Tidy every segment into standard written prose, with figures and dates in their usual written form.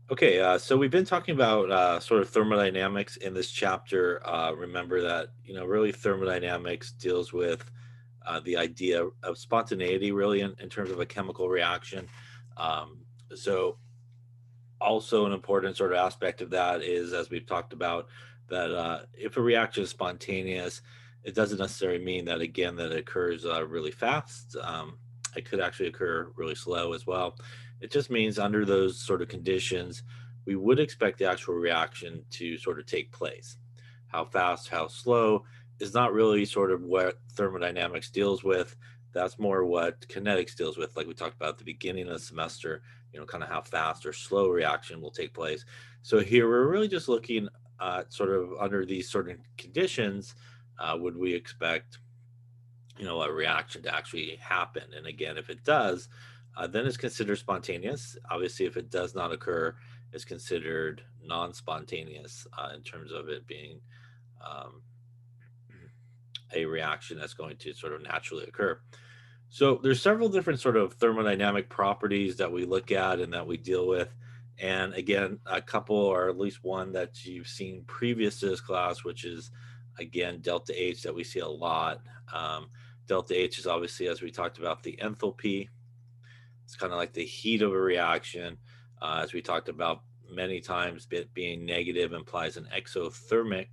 Okay, so we've been talking about sort of thermodynamics in this chapter. Remember that really thermodynamics deals with the idea of spontaneity, really, in terms of a chemical reaction. Um, so, also an important sort of aspect of that is, as we've talked about, that if a reaction is spontaneous, it doesn't necessarily mean that again that it occurs really fast. It could actually occur really slow as well. It just means under those sort of conditions, we would expect the actual reaction to sort of take place. How fast, how slow is not really sort of what thermodynamics deals with. That's more what kinetics deals with, like we talked about at the beginning of the semester, kind of how fast or slow reaction will take place. So here we're really just looking at sort of under these certain conditions, would we expect, a reaction to actually happen? And again, if it does, then it's considered spontaneous. Obviously, if it does not occur, it's considered non-spontaneous in terms of it being um, a reaction that's going to sort of naturally occur. So there's several different sort of thermodynamic properties that we look at and that we deal with. And again, a couple or at least one that you've seen previous to this class, which is again delta H that we see a lot. Um, Delta H is obviously, as we talked about, the enthalpy. It's kind of like the heat of a reaction. As we talked about many times, it being negative implies an exothermic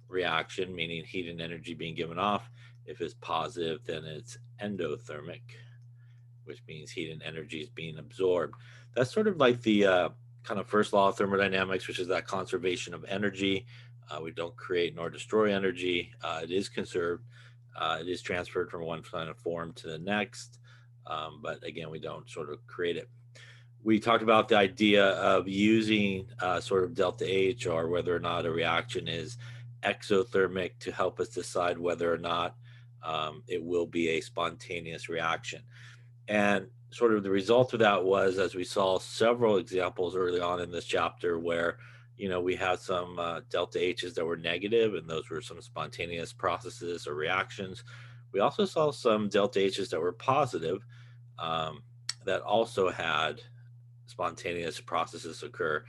reaction, meaning heat and energy being given off. If it's positive, then it's endothermic, which means heat and energy is being absorbed. That's sort of like the kind of first law of thermodynamics, which is that conservation of energy. We don't create nor destroy energy. It is conserved. It is transferred from one kind of form to the next. But again, we don't sort of create it. We talked about the idea of using sort of delta H, or whether or not a reaction is exothermic, to help us decide whether or not it will be a spontaneous reaction. And sort of the result of that was, as we saw several examples early on in this chapter, where we had some delta H's that were negative, and those were some spontaneous processes or reactions. We also saw some delta H's that were positive, um, that also had spontaneous processes occur.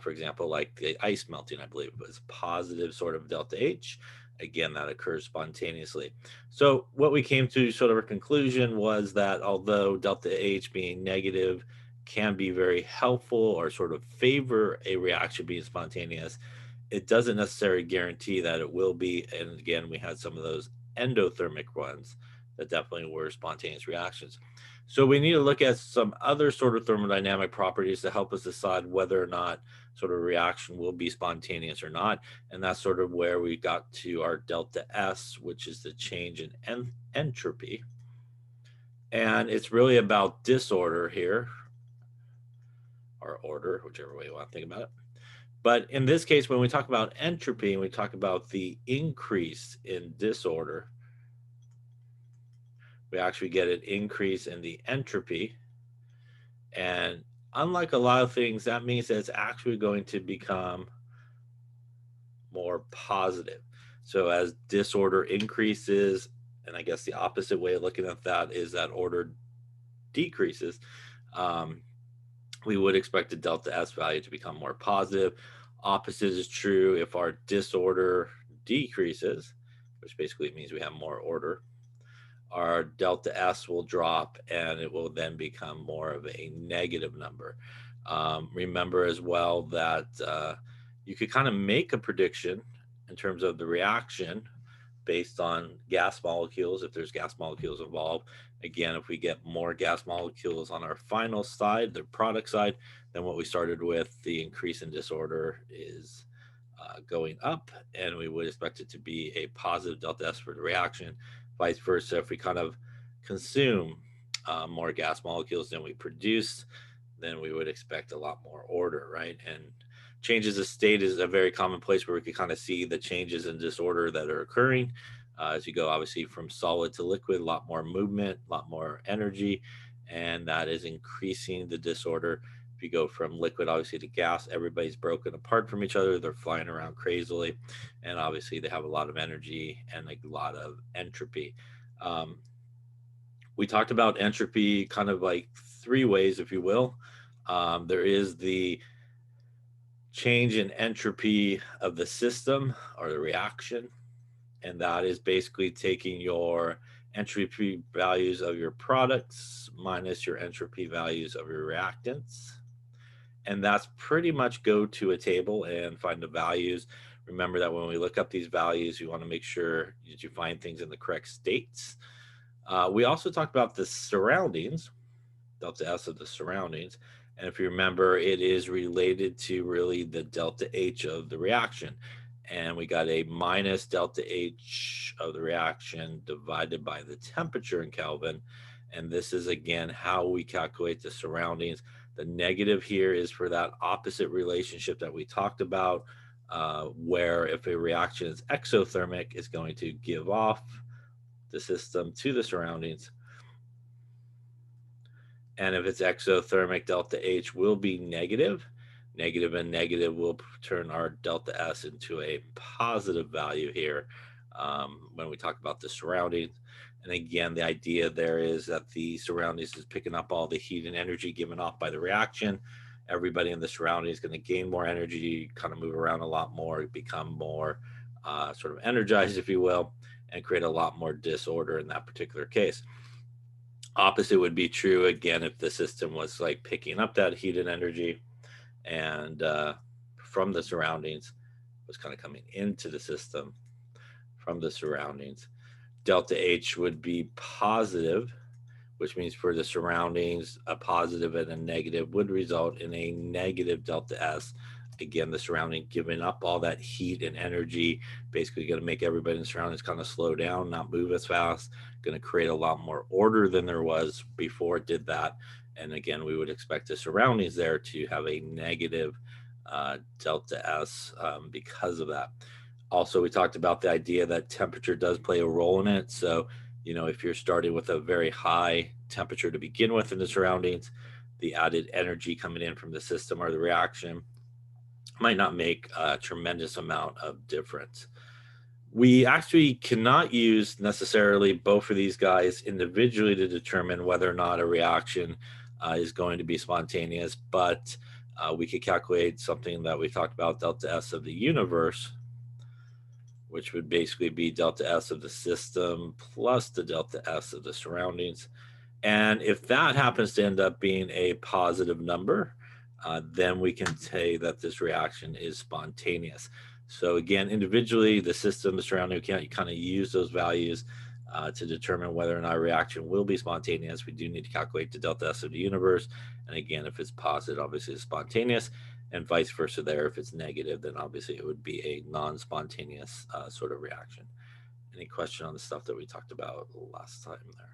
For example, like the ice melting, I believe was positive sort of delta H. Again, that occurs spontaneously. So what we came to sort of a conclusion was that although delta H being negative can be very helpful or sort of favor a reaction being spontaneous, it doesn't necessarily guarantee that it will be. And again, we had some of those endothermic ones that definitely were spontaneous reactions. So we need to look at some other sort of thermodynamic properties to help us decide whether or not sort of reaction will be spontaneous or not. And that's sort of where we got to our delta S, which is the change in entropy. And it's really about disorder here, or order, whichever way you want to think about it. But in this case, when we talk about entropy and we talk about the increase in disorder, we actually get an increase in the entropy. And unlike a lot of things, that means that it's actually going to become more positive. So as disorder increases, and I guess the opposite way of looking at that is that order decreases, um, we would expect the delta S value to become more positive. Opposite is true if our disorder decreases, which basically means we have more order. Our delta S will drop and it will then become more of a negative number. Remember as well that you could kind of make a prediction in terms of the reaction based on gas molecules, if there's gas molecules involved. Again, if we get more gas molecules on our final side, the product side, then what we started with, the increase in disorder is going up, and we would expect it to be a positive delta S for the reaction. Vice versa, if we kind of consume more gas molecules than we produce, then we would expect a lot more order, right? And changes of state is a very common place where we can kind of see the changes in disorder that are occurring. As you go, obviously, from solid to liquid, a lot more movement, a lot more energy, and that is increasing the disorder. If you go from liquid, obviously, to gas, everybody's broken apart from each other. They're flying around crazily, and obviously, they have a lot of energy and a lot of entropy. Um, we talked about entropy kind of like three ways, if you will. There is the change in entropy of the system or the reaction, and that is basically taking your entropy values of your products minus your entropy values of your reactants. And that's pretty much go to a table and find the values. Remember that when we look up these values, you want to make sure that you find things in the correct states. We also talked about the surroundings, delta S of the surroundings. And if you remember, it is related to really the delta H of the reaction. And we got a minus delta H of the reaction divided by the temperature in Kelvin. And this is, again, how we calculate the surroundings. The negative here is for that opposite relationship that we talked about, where if a reaction is exothermic, it's going to give off the system to the surroundings. And if it's exothermic, delta H will be negative. Negative and negative will turn our delta S into a positive value here when we talk about the surroundings. And again, the idea there is that the surroundings is picking up all the heat and energy given off by the reaction. Everybody in the surrounding is going to gain more energy, kind of move around a lot more, become more sort of energized, if you will, and create a lot more disorder in that particular case. Opposite would be true again if the system was like picking up that heat and energy and from the surroundings, was kind of coming into the system from the surroundings. Delta H would be positive, which means for the surroundings, a positive and a negative would result in a negative delta S. Again, the surrounding giving up all that heat and energy, basically going to make everybody in the surroundings kind of slow down, not move as fast, going to create a lot more order than there was before it did that. And again, we would expect the surroundings there to have a negative delta S because of that. Also, we talked about the idea that temperature does play a role in it. So, if you're starting with a very high temperature to begin with in the surroundings, the added energy coming in from the system or the reaction might not make a tremendous amount of difference. We actually cannot use necessarily both of these guys individually to determine whether or not a reaction is going to be spontaneous, but we could calculate something that we talked about, delta S of the universe, which would basically be delta S of the system plus the delta S of the surroundings. And if that happens to end up being a positive number, then we can say that this reaction is spontaneous. So again, individually, the system, the surrounding, you kind of use those values to determine whether or not a reaction will be spontaneous. We do need to calculate the delta S of the universe. And again, if it's positive, obviously it's spontaneous, and vice versa there. If it's negative, then obviously it would be a non-spontaneous sort of reaction. Any question on the stuff that we talked about last time there?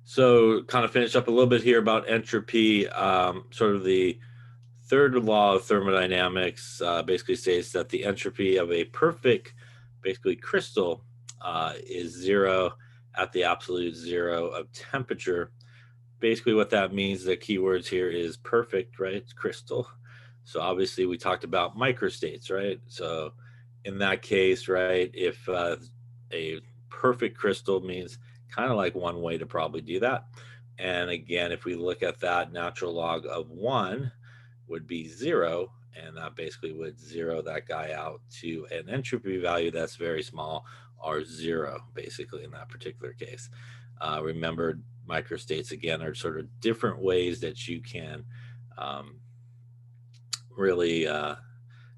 So kind of finish up a little bit here about entropy. Sort of the third law of thermodynamics basically states that the entropy of a perfect, basically crystal, is zero at the absolute zero of temperature. Basically what that means, the keywords here is perfect, right? It's crystal. So obviously we talked about microstates, right? So in that case, right, if a perfect crystal means kind of like one way to probably do that. And again, if we look at that, natural log of 1 would be 0, and that basically would zero that guy out to an entropy value that's very small, or 0, basically in that particular case. Remember, microstates, again, are sort of different ways that you can really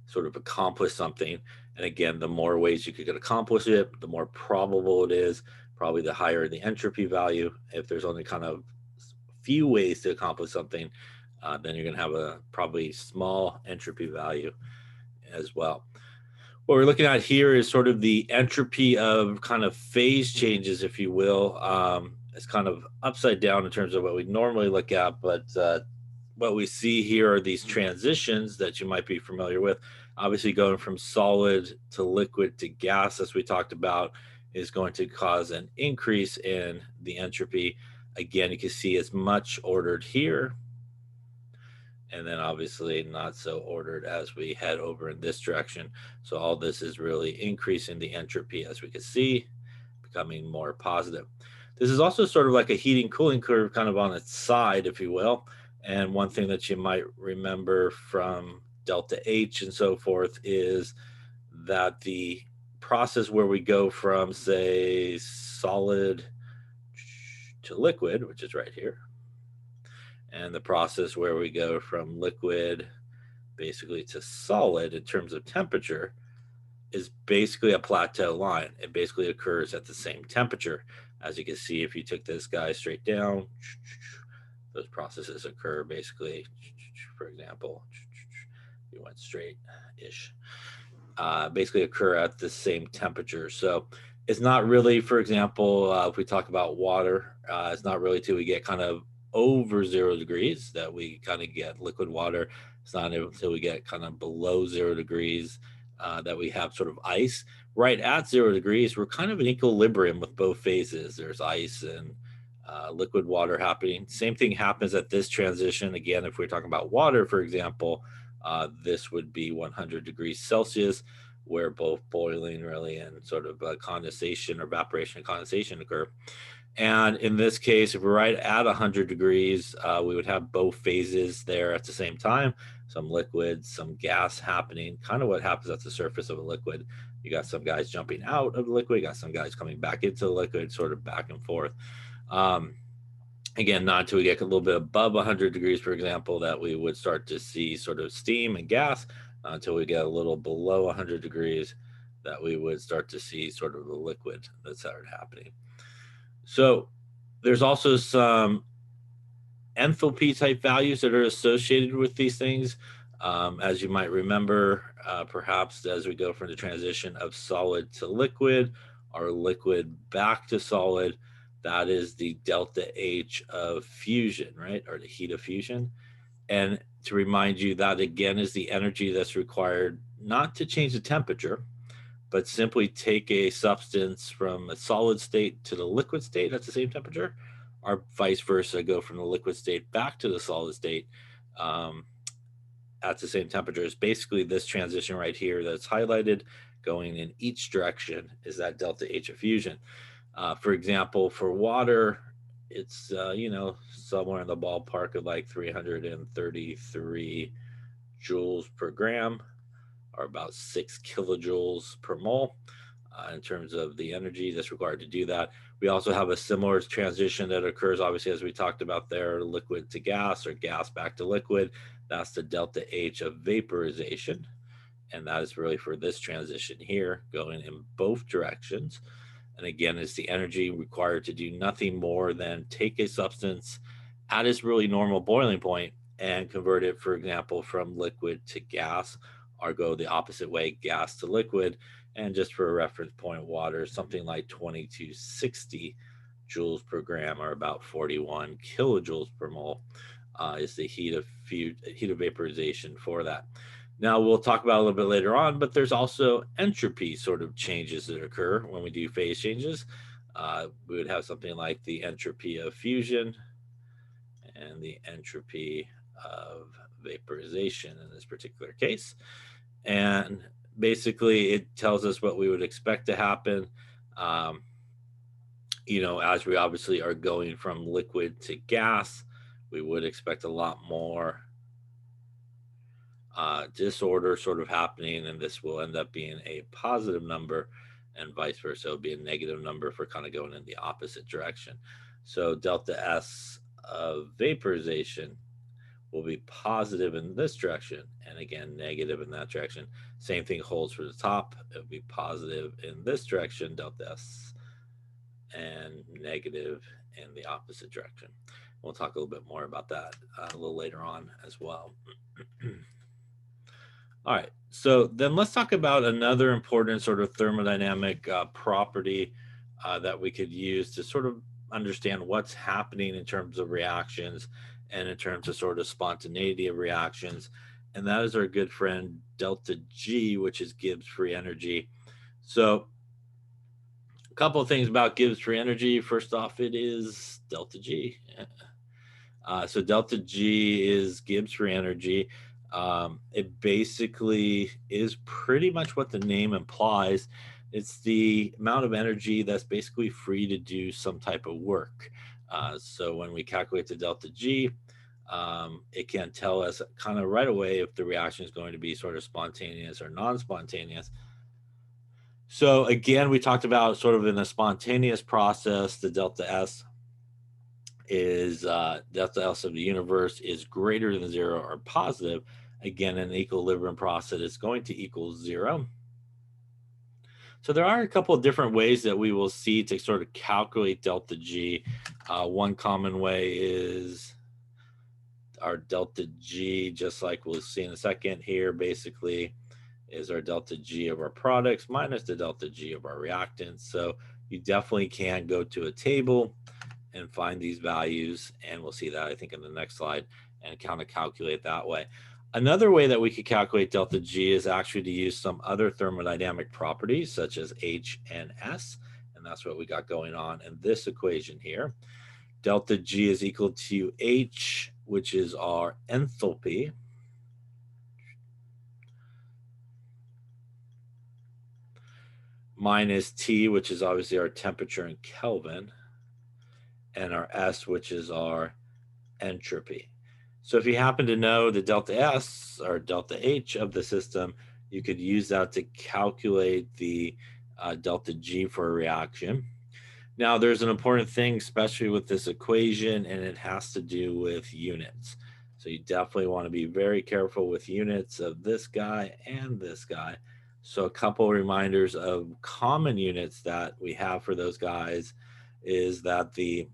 sort of accomplish something. And again, the more ways you could accomplish it, the more probable it is, probably the higher the entropy value. If there's only kind of few ways to accomplish something, then you're going to have a probably small entropy value as well. What we're looking at here is sort of the entropy of kind of phase changes, if you will. It's kind of upside down in terms of what we normally look at, but what we see here are these transitions that you might be familiar with. Obviously, going from solid to liquid to gas, as we talked about, is going to cause an increase in the entropy. Again, you can see it's much ordered here, and then obviously not so ordered as we head over in this direction. So all this is really increasing the entropy, as we can see, becoming more positive. This is also sort of like a heating cooling curve kind of on its side, if you will. And one thing that you might remember from delta H and so forth is that the process where we go from, say, solid to liquid, which is right here, and the process where we go from liquid basically to solid in terms of temperature is basically a plateau line. It basically occurs at the same temperature. As you can see, if you took this guy straight down, those processes occur basically, for example, you went straight-ish, basically occur at the same temperature. So it's not really, for example, if we talk about water, it's not really till we get kind of over 0 degrees that we kind of get liquid water. It's not until we get kind of below 0 degrees that we have sort of ice. Right at 0 degrees, we're kind of in equilibrium with both phases. There's ice and liquid water happening. Same thing happens at this transition. Again, if we're talking about water, for example, this would be 100 degrees Celsius, where both boiling really and sort of condensation or evaporation and condensation occur. And in this case, if we're right at 100 degrees, we would have both phases there at the same time, some liquid, some gas happening, kind of what happens at the surface of a liquid. You got some guys jumping out of the liquid, you got some guys coming back into the liquid, sort of back and forth. Again, not until we get a little bit above 100 degrees, for example, that we would start to see sort of steam and gas, until we get a little below 100 degrees that we would start to see sort of the liquid that started happening. So there's also some enthalpy type values that are associated with these things. As you might remember, perhaps as we go from the transition of solid to liquid or liquid back to solid, that is the delta H of fusion, right? Or the heat of fusion. And to remind you, that again is the energy that's required not to change the temperature, but simply take a substance from a solid state to the liquid state at the same temperature, or vice versa, go from the liquid state back to the solid state at the same temperature. Is basically this transition right here that's highlighted going in each direction is that delta H of fusion. For example, for water, it's, somewhere in the ballpark of like 333 joules per gram, or about 6 kilojoules per mole in terms of the energy that's required to do that. We also have a similar transition that occurs, obviously, as we talked about there, liquid to gas or gas back to liquid. That's the delta H of vaporization. And that is really for this transition here, going in both directions. And again, it's the energy required to do nothing more than take a substance at its really normal boiling point and convert it, for example, from liquid to gas, or go the opposite way, gas to liquid. And just for a reference point, water, something like 2260 joules per gram, or about 41 kilojoules per mole, is the heat of vaporization for that. Now we'll talk about a little bit later on, but there's also entropy sort of changes that occur when we do phase changes. We would have something like the entropy of fusion and the entropy of vaporization in this particular case. And basically it tells us what we would expect to happen, as we obviously are going from liquid to gas. We would expect a lot more disorder sort of happening, and this will end up being a positive number, and vice versa, it'll be a negative number for kind of going in the opposite direction. So delta S of vaporization will be positive in this direction, and again, negative in that direction. Same thing holds for the top. It'll be positive in this direction, delta S, and negative in the opposite direction. We'll talk a little bit more about that a little later on as well. All right, so then let's talk about another important sort of thermodynamic property that we could use to sort of understand what's happening in terms of reactions and in terms of sort of spontaneity of reactions. And that is our good friend delta G, which is Gibbs free energy. So a couple of things about Gibbs free energy. First off, it is delta G. So delta G is Gibbs free energy. It basically is pretty much what the name implies. It's the amount of energy that's basically free to do some type of work. So when we calculate the delta G, it can tell us kind of right away if the reaction is going to be sort of spontaneous or non-spontaneous. So again, we talked about sort of in a spontaneous process, the delta S is delta S of the universe is greater than zero or positive. Again, in an equilibrium process, it's going to equal zero. So there are a couple of different ways that we will see to sort of calculate delta G. One common way is our delta G, just like we'll see in a second here, basically is our delta G of our products minus the delta G of our reactants. So you definitely can go to a table and find these values, and we'll see that, I think, in the next slide, and kind of calculate that way. Another way that we could calculate delta G is actually to use some other thermodynamic properties, such as H and S, and that's what we got going on in this equation here. Delta G is equal to H, which is our enthalpy, minus T, which is obviously our temperature in Kelvin, and our S, which is our entropy. So if you happen to know the delta S or delta H of the system, you could use that to calculate the delta G for a reaction. Now, there's an important thing, especially with this equation, and it has to do with units. So you definitely want to be very careful with units of this guy and this guy. So a couple of reminders of common units that we have for those guys is that the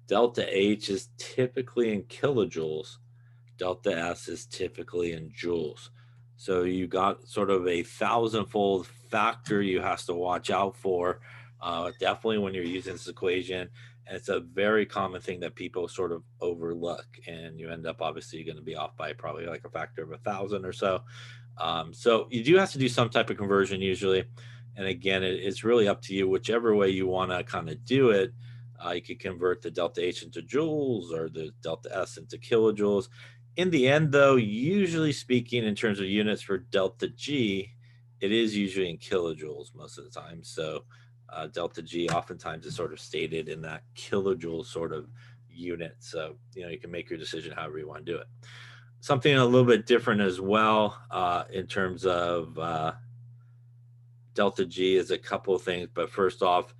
delta H is typically in kilojoules. Delta S is typically in joules. So you got sort of a thousandfold factor you have to watch out for, definitely when you're using this equation. And it's a very common thing that people sort of overlook, and you end up obviously going to be off by probably like a factor of 1,000 or so. So you do have to do some type of conversion usually. And again, it's really up to you, whichever way you want to kind of do it. You could convert the delta H into joules or the delta S into kilojoules. In the end, though, usually speaking, in terms of units for delta G, it is usually in kilojoules most of the time. So delta G oftentimes is sort of stated in that kilojoule sort of unit. So, you can make your decision however you want to do it. Something a little bit different as well in terms of delta G is a couple of things. But first off,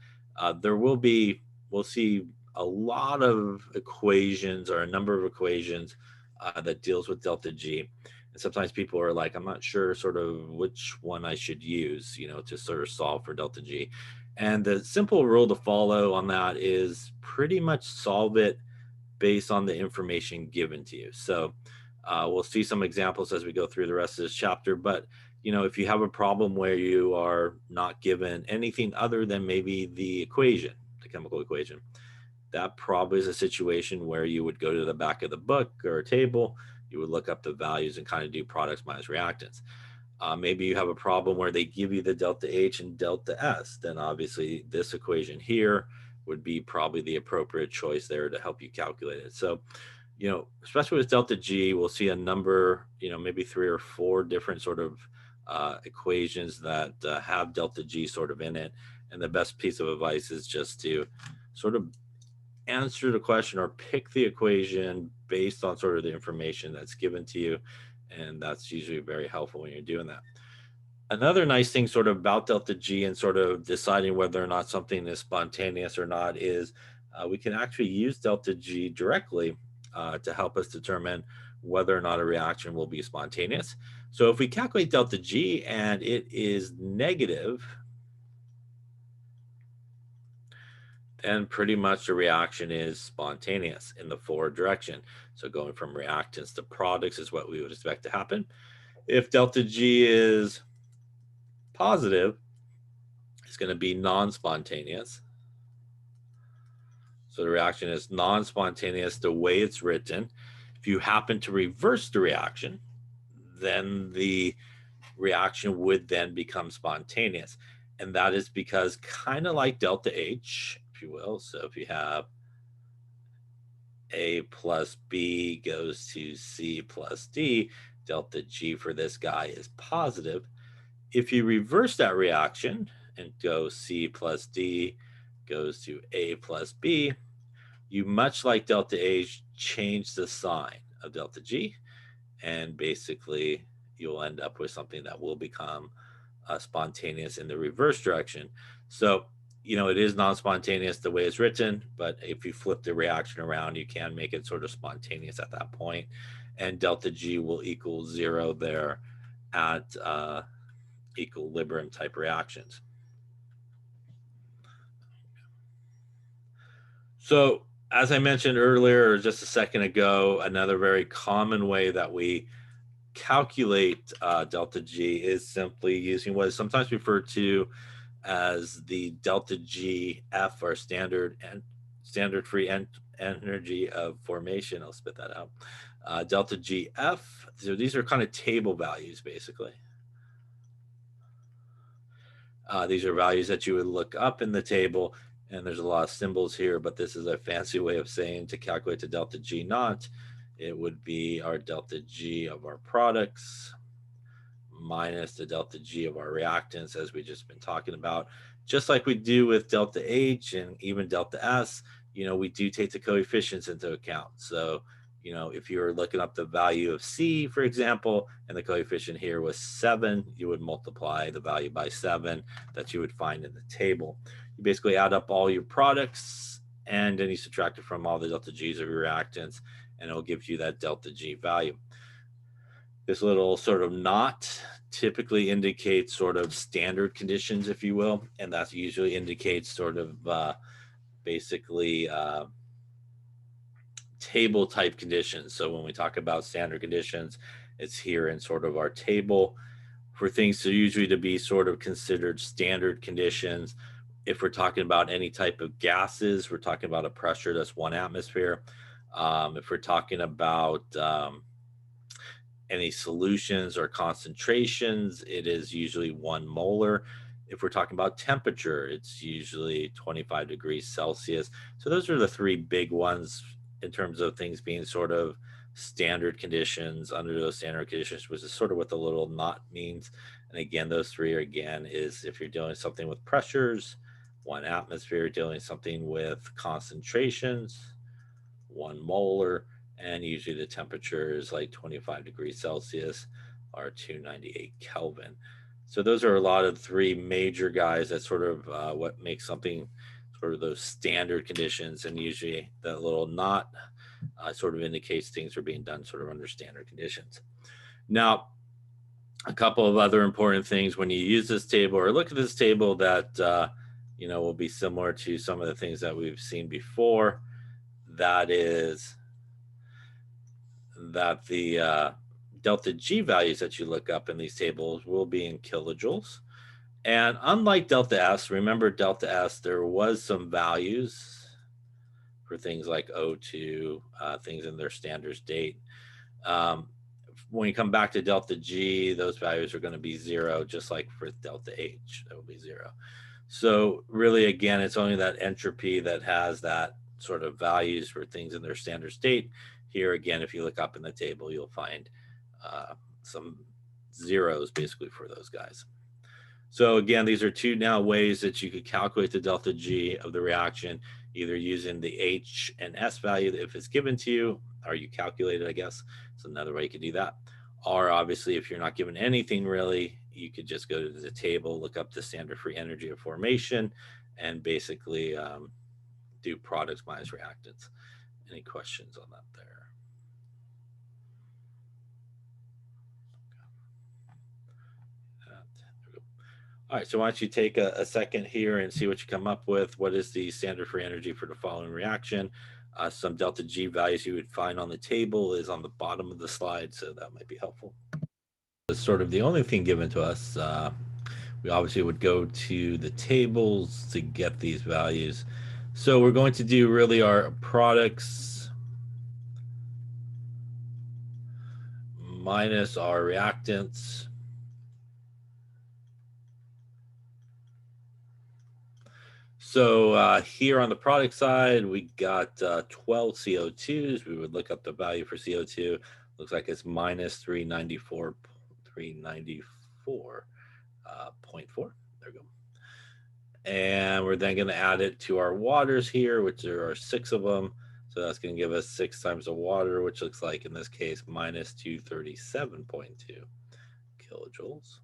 we'll see a lot of equations or a number of equations that deals with delta G. And sometimes people are like, I'm not sure sort of which one I should use, to sort of solve for delta G. And the simple rule to follow on that is pretty much solve it based on the information given to you. So we'll see some examples as we go through the rest of this chapter. But, if you have a problem where you are not given anything other than maybe the equation, the chemical equation, that probably is a situation where you would go to the back of the book or a table, you would look up the values and kind of do products minus reactants. Maybe you have a problem where they give you the delta H and delta S, then obviously this equation here would be probably the appropriate choice there to help you calculate it. So, especially with delta G, we'll see a number, maybe 3 or 4 different sort of equations that have delta G sort of in it. And the best piece of advice is just to sort of answer the question or pick the equation based on sort of the information that's given to you. And that's usually very helpful when you're doing that. Another nice thing sort of about delta G and sort of deciding whether or not something is spontaneous or not is we can actually use delta G directly to help us determine whether or not a reaction will be spontaneous. So if we calculate delta G and it is negative, then pretty much the reaction is spontaneous in the forward direction. So going from reactants to products is what we would expect to happen. If delta G is positive, it's going to be non-spontaneous. So the reaction is non-spontaneous the way it's written. If you happen to reverse the reaction, then the reaction would then become spontaneous. And that is because, kind of like delta H, if you will, so if you have A plus B goes to C plus D, delta G for this guy is positive. If you reverse that reaction and go C plus D goes to A plus B, you, much like delta H, change the sign of delta G, and basically you'll end up with something that will become spontaneous in the reverse direction. So, it is non-spontaneous the way it's written, but if you flip the reaction around, you can make it sort of spontaneous at that point, and delta G will equal 0 there at equilibrium type reactions. So, as I mentioned earlier, or just a second ago, another very common way that we calculate delta G is simply using what is sometimes referred to as the delta GF, or standard free energy of formation. I'll spit that out. Delta GF. So these are kind of table values, basically. These are values that you would look up in the table, and there's a lot of symbols here, but this is a fancy way of saying to calculate the delta G naught. It would be our delta G of our products minus the delta G of our reactants, as we just been talking about. Just like we do with delta H and even delta S, we do take the coefficients into account. So, if you were looking up the value of C, for example, and the coefficient here was 7, you would multiply the value by 7 that you would find in the table. You basically add up all your products, and then you subtract it from all the delta G's of your reactants, and it'll give you that delta G value. This little sort of knot typically indicates sort of standard conditions, if you will, and that usually indicates sort of basically table type conditions. So when we talk about standard conditions, it's here in sort of our table. For things to usually to be sort of considered standard conditions, if we're talking about any type of gases, we're talking about a pressure that's 1 atmosphere. If we're talking about any solutions or concentrations, it is usually 1 molar. If we're talking about temperature, it's usually 25 degrees Celsius. So those are the 3 big ones in terms of things being sort of standard conditions. Under those standard conditions, which is sort of what the little knot means. And again, those 3 are, again, is if you're doing something with pressures, 1 atmosphere, dealing something with concentrations, 1 molar, and usually the temperature is like 25 degrees Celsius or 298 Kelvin. So those are a lot of 3 major guys that sort of what makes something sort of those standard conditions, and usually that little knot sort of indicates things are being done sort of under standard conditions. Now, a couple of other important things when you use this table or look at this table that will be similar to some of the things that we've seen before. That is that the delta G values that you look up in these tables will be in kilojoules. And unlike delta S, remember delta S, there was some values for things like O2, things in their standard state. When you come back to delta G, those values are going to be 0, just like for delta H, that will be 0. So really, again, it's only that entropy that has that sort of values for things in their standard state. Here, again, if you look up in the table, you'll find some zeros basically for those guys. So again, these are 2 now ways that you could calculate the delta G of the reaction, either using the H and S value if it's given to you, or you calculate it, I guess. It's another way you could do that. Or obviously, if you're not given anything really, you could just go to the table, look up the standard free energy of formation, and basically do products minus reactants. Any questions on that there? All right, so why don't you take a second here and see what you come up with. What is the standard free energy for the following reaction? Some delta G values you would find on the table is on the bottom of the slide, so that might be helpful. It's sort of the only thing given to us. We obviously would go to the tables to get these values. So we're going to do really our products minus our reactants. So here on the product side, we got 12 CO2s. We would look up the value for CO2. Looks like it's minus 394. 0.4. There we go. And we're then going to add it to our waters here, which there are 6 of them. So that's going to give us 6 times the water, which looks like in this case minus 237.2 kilojoules.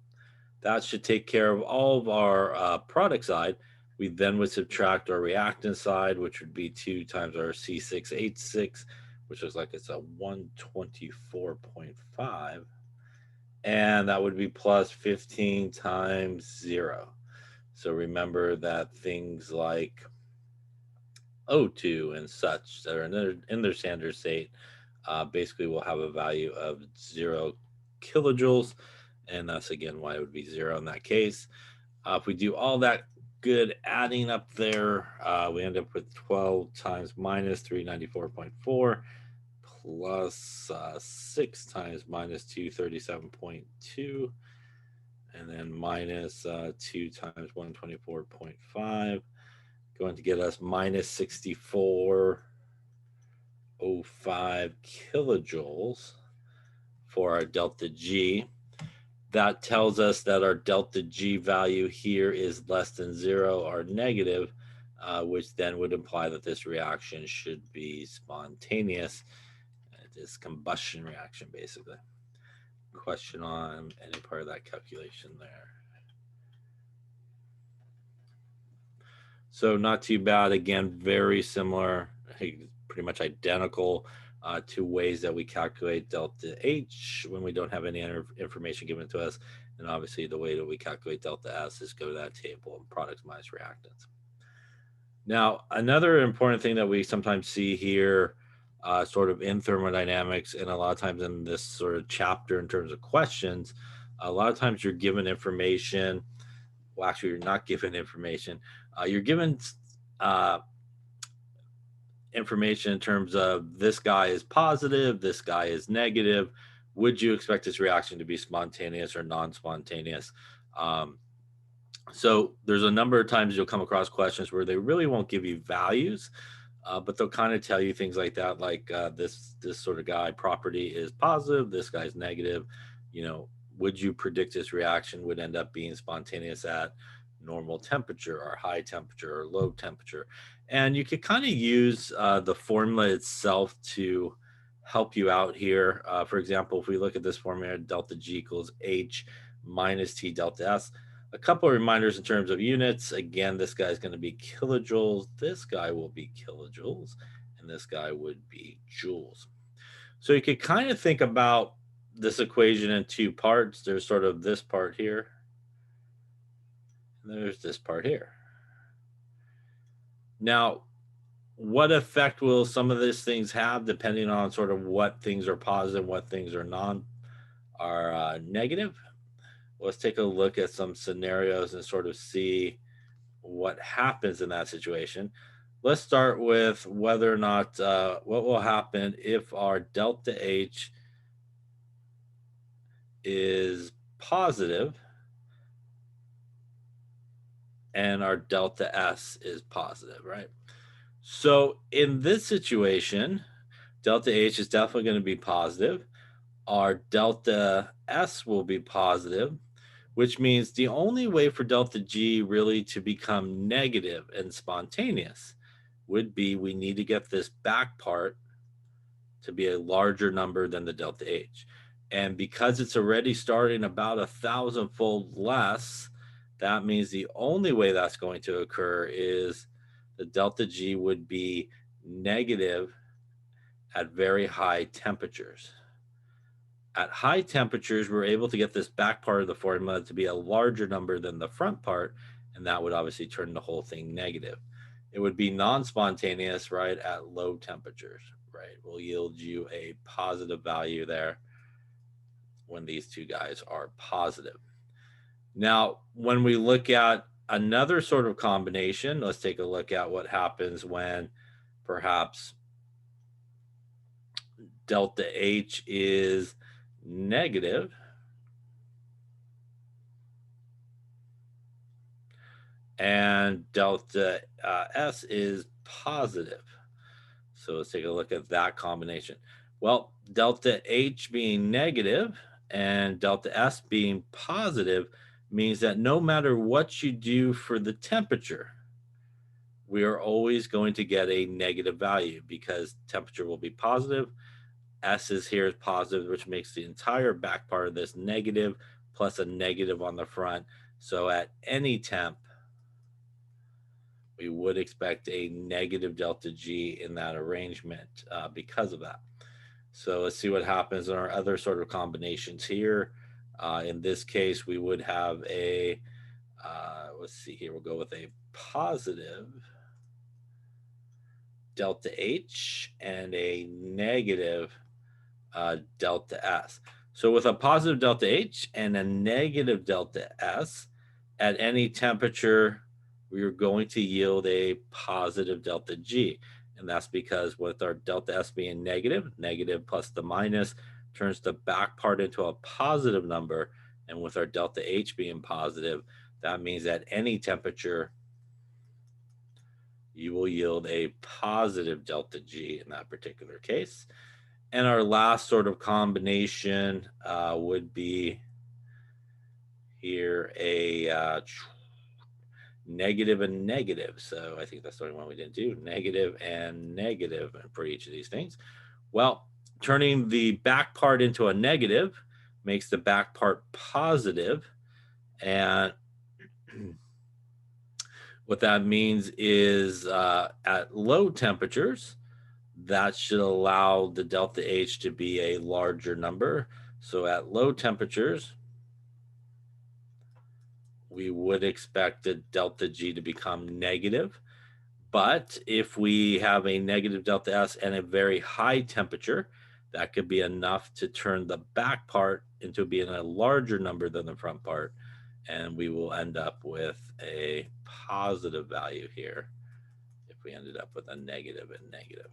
That should take care of all of our product side. We then would subtract our reactant side, which would be 2 times our C6H6, which looks like it's a 124.5. And that would be plus 15 times 0. So remember that things like O2 and such that are in their standard state basically will have a value of 0 kilojoules. And that's again why it would be 0 in that case. If we do all that good adding up there, we end up with 12 times minus 394.4 plus 6 times minus 237.2, and then minus 2 times 124.5, going to get us minus 6405 kilojoules for our delta G. That tells us that our delta G value here is less than 0 or negative, which then would imply that this reaction should be spontaneous. It is combustion reaction, basically. Question on any part of that calculation there. So not too bad. Again, very similar, pretty much identical to ways that we calculate delta H when we don't have any information given to us. And obviously the way that we calculate delta S is go to that table and products minus reactants. Now, another important thing that we sometimes see here sort of in thermodynamics, and a lot of times in this sort of chapter in terms of questions, a lot of times you're given information. Well, actually, you're not given information. You're given information in terms of this guy is positive, this guy is negative. Would you expect this reaction to be spontaneous or non-spontaneous? So there's a number of times you'll come across questions where they really won't give you values, but they'll kind of tell you things like that, like this sort of guy property is positive, this guy's negative. Would you predict this reaction would end up being spontaneous at normal temperature or high temperature or low temperature? And you could kind of use the formula itself to help you out here. For example, if we look at this formula, delta G equals H minus T delta S. A couple of reminders in terms of units. Again, this guy is going to be kilojoules. This guy will be kilojoules. And this guy would be joules. So you could kind of think about this equation in 2 parts. There's sort of this part here. And there's this part here. Now, what effect will some of these things have depending on sort of what things are positive, what things are negative? Let's take a look at some scenarios and sort of see what happens in that situation. Let's start with whether or not what will happen if our delta H is positive and our delta S is positive, right? So in this situation, delta H is definitely going to be positive. Our delta S will be positive, which means the only way for delta G really to become negative and spontaneous would be we need to get this back part to be a larger number than the delta H. And because it's already starting about 1,000-fold less, that means the only way that's going to occur is the delta G would be negative at very high temperatures. At high temperatures, we're able to get this back part of the formula to be a larger number than the front part, and that would obviously turn the whole thing negative. It would be non-spontaneous, right, at low temperatures, right? Will yield you a positive value there when these two guys are positive. Now, when we look at another sort of combination, let's take a look at what happens when perhaps delta H is negative and delta S is positive. So let's take a look at that combination. Well, delta H being negative and delta S being positive means that no matter what you do for the temperature, we are always going to get a negative value because temperature will be positive. S is here is positive, which makes the entire back part of this negative plus a negative on the front. So at any temp, we would expect a negative delta G in that arrangement because of that. So let's see what happens in our other sort of combinations here. In this case, we would have a, let's see here, we'll go with a positive delta H and a negative delta S. So with a positive delta H and a negative delta S, at any temperature, we are going to yield a positive delta G. And that's because with our delta S being negative, negative plus the minus turns the back part into a positive number. And with our delta H being positive, that means at any temperature, you will yield a positive delta G in that particular case. And our last sort of combination would be here a negative and negative. So I think that's the only one we didn't do, negative and negative for each of these things. Well, turning the back part into a negative makes the back part positive. And what that means is at low temperatures, that should allow the delta H to be a larger number. So at low temperatures, we would expect the delta G to become negative. But if we have a negative delta S and a very high temperature, that could be enough to turn the back part into being a larger number than the front part. And we will end up with a positive value here if we ended up with a negative and negative.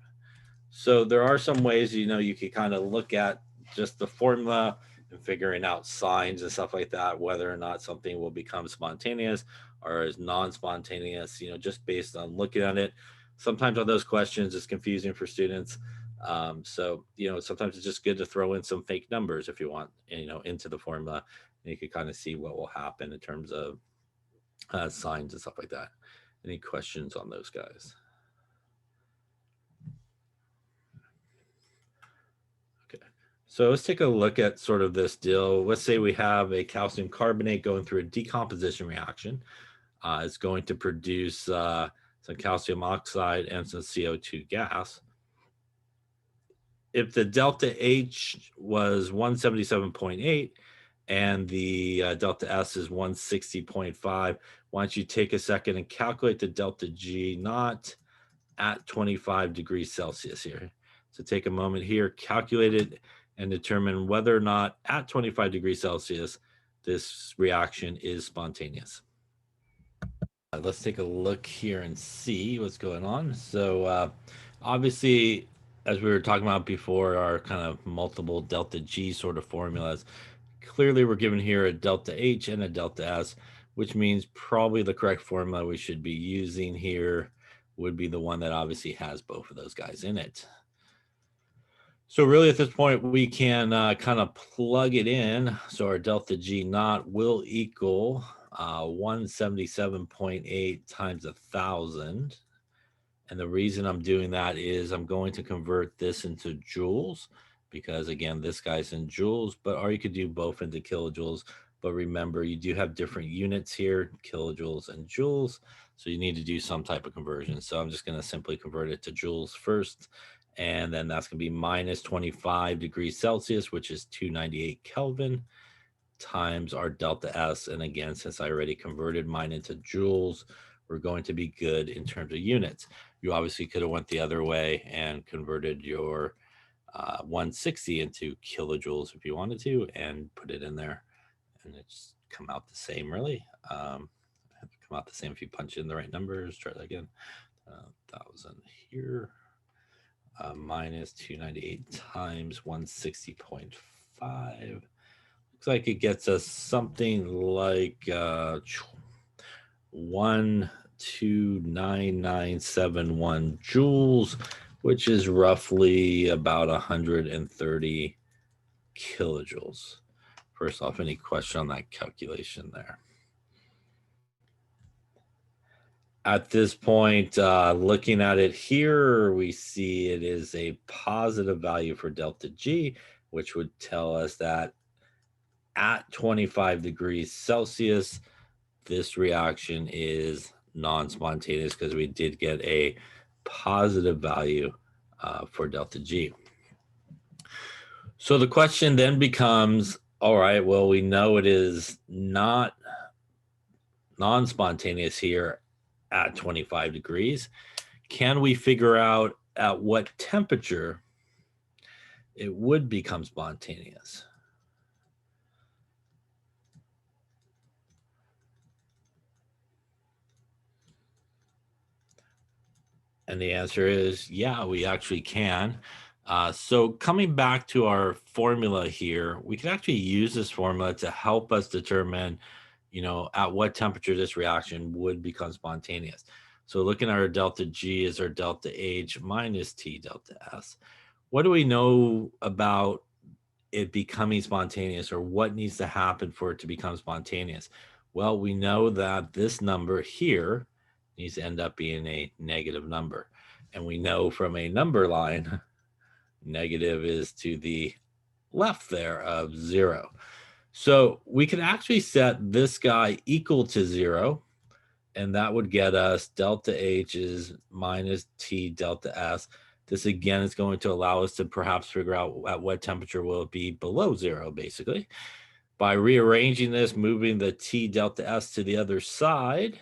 So there are some ways, you can kind of look at just the formula and figuring out signs and stuff like that, whether or not something will become spontaneous or is non-spontaneous, just based on looking at it. Sometimes on those questions, it's confusing for students. So, sometimes it's just good to throw in some fake numbers if you want, into the formula, and you can kind of see what will happen in terms of signs and stuff like that. Any questions on those guys? So let's take a look at sort of this deal. Let's say we have a calcium carbonate going through a decomposition reaction. It's going to produce some calcium oxide and some CO2 gas. If the delta H was 177.8 and the delta S is 160.5, why don't you take a second and calculate the delta G naught at 25 degrees Celsius here. So take a moment here, calculate it, and determine whether or not at 25 degrees Celsius, this reaction is spontaneous. Let's take a look here and see what's going on. So obviously, as we were talking about before, our kind of multiple delta G sort of formulas, clearly we're given here a delta H and a delta S, which means probably the correct formula we should be using here would be the one that obviously has both of those guys in it. So really at this point, we can kind of plug it in. So our delta G naught will equal 177.8 times 1,000. And the reason I'm doing that is I'm going to convert this into joules because, again, this guy's in joules, or you could do both into kilojoules. But remember, you do have different units here, kilojoules and joules. So you need to do some type of conversion. So I'm just going to simply convert it to joules first. And then that's going to be minus 25 degrees Celsius, which is 298 Kelvin, times our delta S. And again, since I already converted mine into joules, we're going to be good in terms of units. You obviously could have went the other way and converted your 160 into kilojoules if you wanted to and put it in there. And it's come out the same, really. Come out the same if you punch in the right numbers. Try that again. 1,000 here. Minus 298 times 160.5. Looks like it gets us something like 1,29971 joules, which is roughly about 130 kilojoules First off, any question on that calculation there? At this point, looking at it here, we see it is a positive value for delta G, which would tell us that at 25 degrees Celsius, this reaction is non-spontaneous because we did get a positive value for delta G. So the question then becomes, all right, well, we know it is not non-spontaneous here at 25 degrees. Can we figure out at what temperature it would become spontaneous? And the answer is, yeah, we actually can. So coming back to our formula here, we can actually use this formula to help us determine, at what temperature this reaction would become spontaneous. So looking at our delta G is our delta H minus T delta S. What do we know about it becoming spontaneous, or what needs to happen for it to become spontaneous? Well, we know that this number here needs to end up being a negative number. And we know from a number line, negative is to the left there of 0. So we can actually set this guy equal to 0, and that would get us delta H is minus T delta S. This again is going to allow us to perhaps figure out at what temperature will it be below 0, basically. By rearranging this, moving the T delta S to the other side,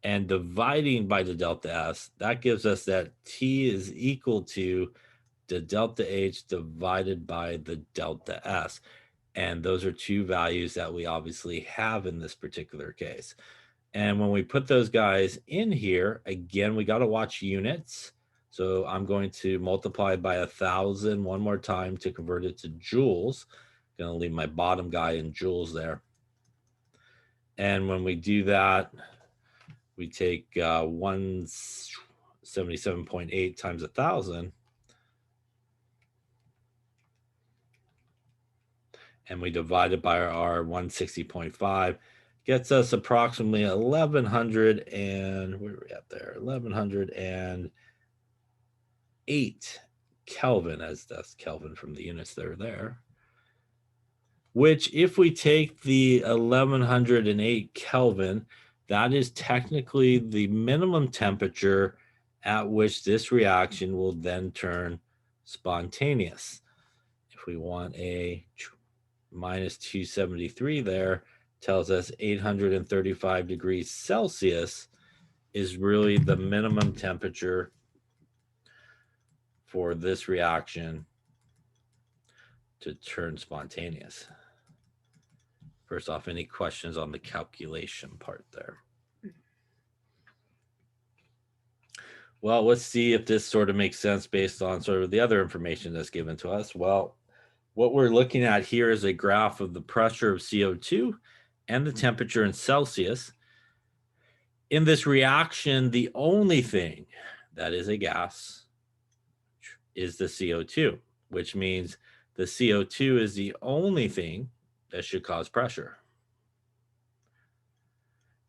and dividing by the delta S, that gives us that T is equal to the delta H divided by the delta S. And those are two values that we obviously have in this particular case. And when we put those guys in here, again, we got to watch units. So I'm going to multiply by 1,000 one more time to convert it to joules. I'm going to leave my bottom guy in joules there. And when we do that, we take 177.8 times 1,000, and we divide it by our 160.5, gets us approximately 1,100 and where are we at there? 1,108 Kelvin, as that's Kelvin from the units that are there. Which, if we take the 1,108 Kelvin, that is technically the minimum temperature at which this reaction will then turn spontaneous. If we want a minus 273 there, tells us 835 degrees Celsius is really the minimum temperature for this reaction to turn spontaneous. First off, any questions on the calculation part there? Well, let's see if this sort of makes sense based on sort of the other information that's given to us. Well, what we're looking at here is a graph of the pressure of CO2 and the temperature in Celsius. In this reaction, the only thing that is a gas is the CO2, which means the CO2 is the only thing that should cause pressure.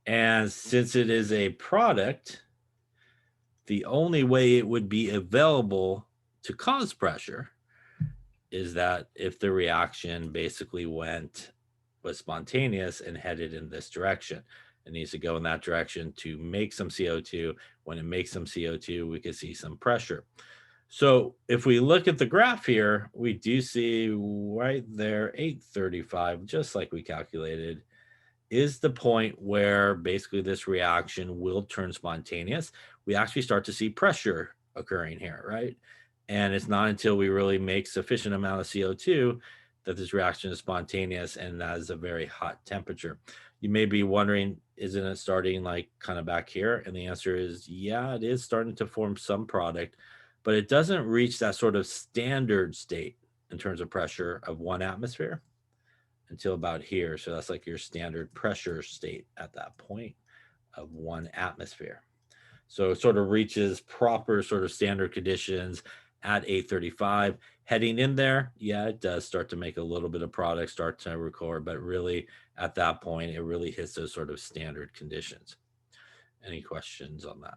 And since it is a product, the only way it would be available to cause pressure is that if the reaction basically was spontaneous and headed in this direction. It needs to go in that direction to make some CO2. When it makes some CO2, we can see some pressure. So if we look at the graph here, we do see right there, 835, just like we calculated, is the point where basically this reaction will turn spontaneous. We actually start to see pressure occurring here, right? And it's not until we really make sufficient amount of CO2 that this reaction is spontaneous, and that is a very hot temperature. You may be wondering, isn't it starting like kind of back here? And the answer is, yeah, it is starting to form some product, but it doesn't reach that sort of standard state in terms of pressure of 1 atmosphere until about here. So that's like your standard pressure state at that point of 1 atmosphere. So it sort of reaches proper sort of standard conditions at 835. Heading in there, yeah, it does start to make a little bit of product, start to record, but really at that point, it really hits those sort of standard conditions. Any questions on that?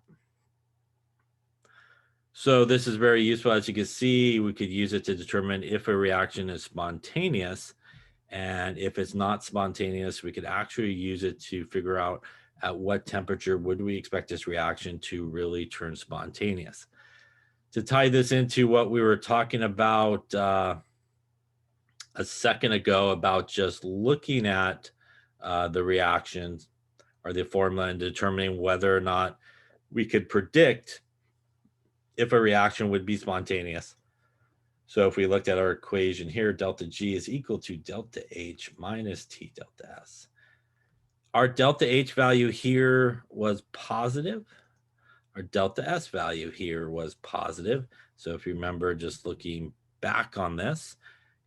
So this is very useful. As you can see, we could use it to determine if a reaction is spontaneous. And if it's not spontaneous, we could actually use it to figure out at what temperature would we expect this reaction to really turn spontaneous. To tie this into what we were talking about a second ago about just looking at the reactions or the formula and determining whether or not we could predict if a reaction would be spontaneous. So if we looked at our equation here, delta G is equal to delta H minus T delta S. Our delta H value here was positive. Our delta S value here was positive. So if you remember, just looking back on this,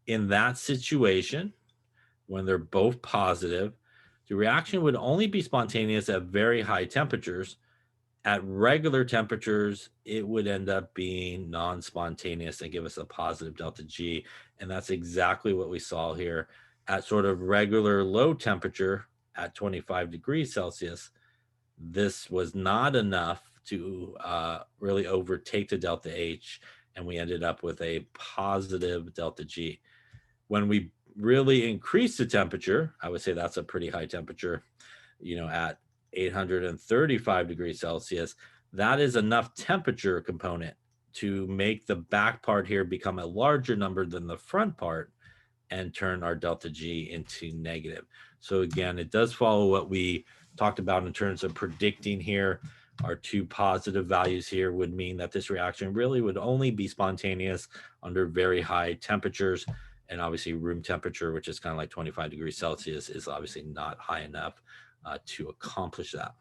in that situation, when they're both positive, the reaction would only be spontaneous at very high temperatures. At regular temperatures, it would end up being non-spontaneous and give us a positive delta G. And that's exactly what we saw here. At sort of regular low temperature at 25 degrees Celsius, this was not enough to really overtake the delta H, and we ended up with a positive delta G. When we really increase the temperature, I would say that's a pretty high temperature, at 835 degrees Celsius, that is enough temperature component to make the back part here become a larger number than the front part and turn our delta G into negative. So again, it does follow what we talked about in terms of predicting here. Our two positive values here would mean that this reaction really would only be spontaneous under very high temperatures. And obviously room temperature, which is kind of like 25 degrees Celsius, is obviously not high enough to accomplish that.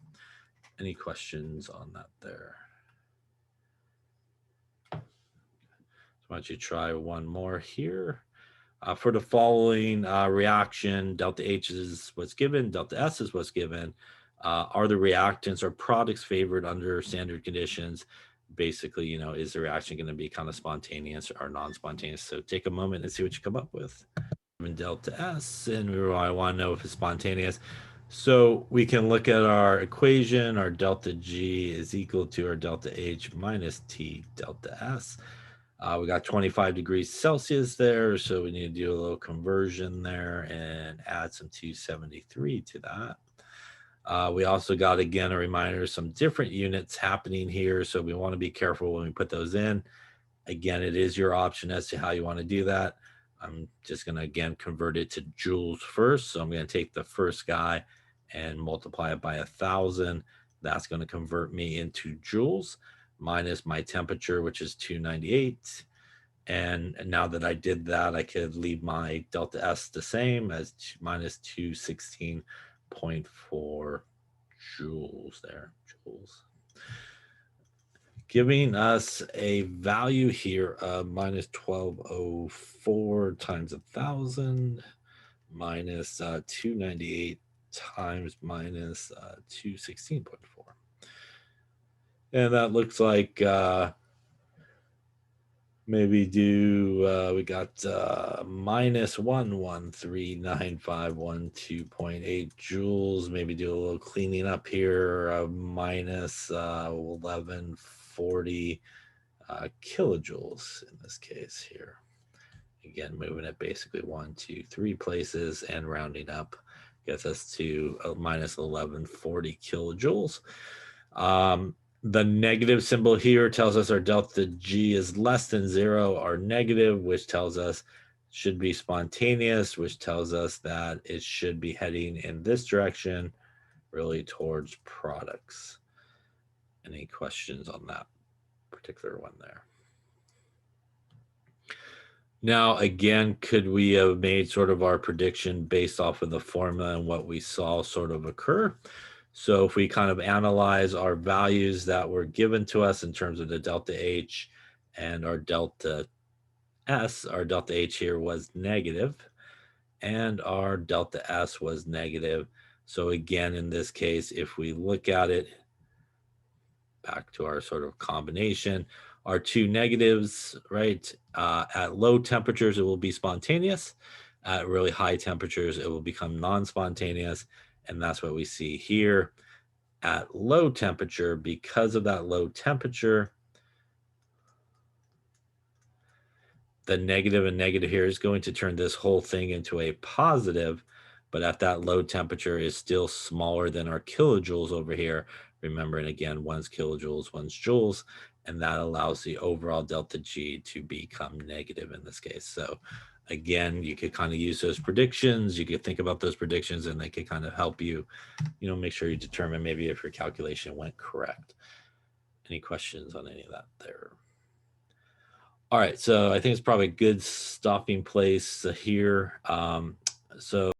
Any questions on that there? So why don't you try one more here? For the following reaction, delta H is what's given, delta S is what's given. Are the reactants or products favored under standard conditions? Basically, is the reaction going to be kind of spontaneous or non-spontaneous? So take a moment and see what you come up with. Delta S, and I want to know if it's spontaneous. So we can look at our equation. Our delta G is equal to our delta H minus T delta S. We got 25 degrees Celsius there, so we need to do a little conversion there and add some 273 to that. We also got, again, a reminder, some different units happening here, so we want to be careful when we put those in. Again, it is your option as to how you want to do that. I'm just going to, again, convert it to joules first. So I'm going to take the first guy and multiply it by 1,000. That's going to convert me into joules minus my temperature, which is 298. And now that I did that, I could leave my delta S the same as minus 216.4 joules there, joules. Giving us a value here of minus 1204 times 1,000 minus 298 times minus 216.4. And that looks like maybe we got minus 1139512.8 joules. Maybe do a little cleaning up here of minus 1140 kilojoules in this case here. Again, moving it basically 1, 2, 3 places and rounding up gets us to minus 1140 kilojoules. The negative symbol here tells us our delta G is less than 0 or negative, which tells us should be spontaneous, which tells us that it should be heading in this direction, really towards products. Any questions on that particular one there? Now, again, could we have made sort of our prediction based off of the formula and what we saw sort of occur? So if we kind of analyze our values that were given to us in terms of the delta H and our delta S, our delta H here was negative and our delta S was negative. So again, in this case, if we look at it back to our sort of combination, our two negatives, right? At low temperatures, it will be spontaneous. At really high temperatures, it will become non-spontaneous. And that's what we see here. At low temperature, because of that low temperature, the negative and negative here is going to turn this whole thing into a positive, but at that low temperature is still smaller than our kilojoules over here. Remember, and again, one's kilojoules, one's joules, and that allows the overall delta G to become negative in this case. So again, you could kind of use those predictions. You could think about those predictions and they could kind of help you, make sure you determine maybe if your calculation went correct. Any questions on any of that there? All right, so I think it's probably a good stopping place here. So